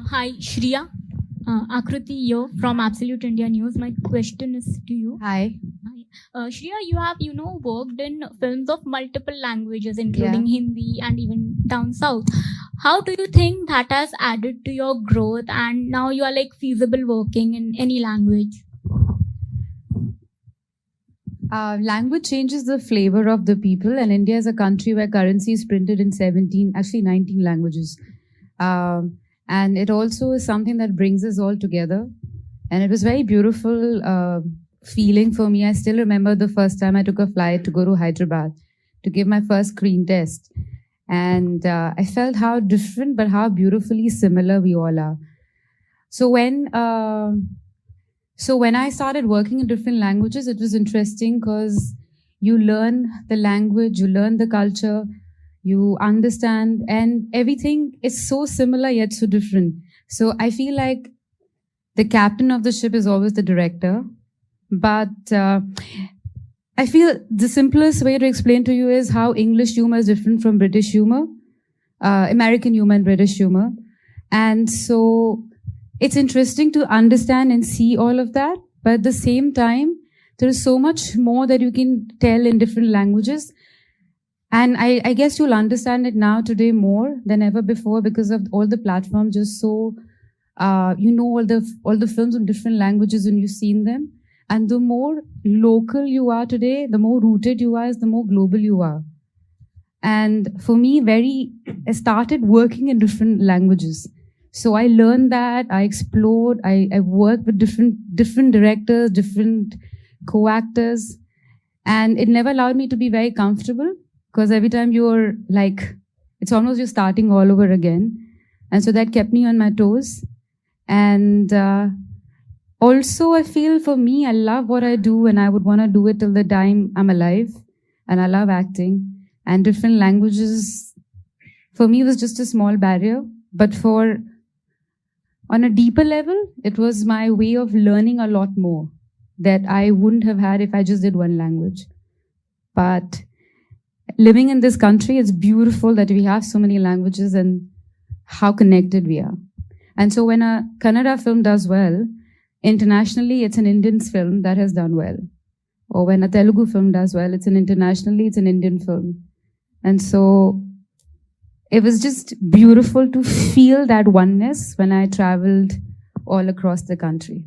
Hi, Shriya. Akruti here from Absolute India News. My question is to you. Hi. Hi. Shriya, you have, worked in films of multiple languages, including Hindi and even down south. How do you think that has added to your growth and now you are like feasible working in any language? Language changes the flavor of the people, and India is a country where currency is printed in 17, actually 19 languages. And it also is something that brings us all together. And it was very beautiful feeling for me. I still remember the first time I took a flight to go to Hyderabad to give my first screen test. And I felt how different, but how beautifully similar we all are. So when I started working in different languages, it was interesting because you learn the language, you learn the culture, you understand, and everything is so similar yet so different. So I feel like the captain of the ship is always the director. But I feel the simplest way to explain to you is how English humor is different from British humor, American humor and British humor. And so it's interesting to understand and see all of that. But at the same time, there is so much more that you can tell in different languages. And I guess you'll understand it now today more than ever before because of all the platforms just so, all the films in different languages and you've seen them. And the more local you are today, the more rooted you are, the more global you are. And for me, I started working in different languages. So I learned that, I explored, I worked with different directors, different co-actors. And it never allowed me to be very comfortable because every time you're like, it's almost you're starting all over again. And so that kept me on my toes. And also I feel for me, I love what I do and I would want to do it till the time I'm alive. And I love acting. And different languages, for me, was just a small barrier. But on a deeper level, it was my way of learning a lot more that I wouldn't have had if I just did one language. But living in this country, it's beautiful that we have so many languages and how connected we are. And so when a Kannada film does well, internationally, it's an Indian film that has done well. Or when a Telugu film does well, it's an Indian film. And so it was just beautiful to feel that oneness when I traveled all across the country.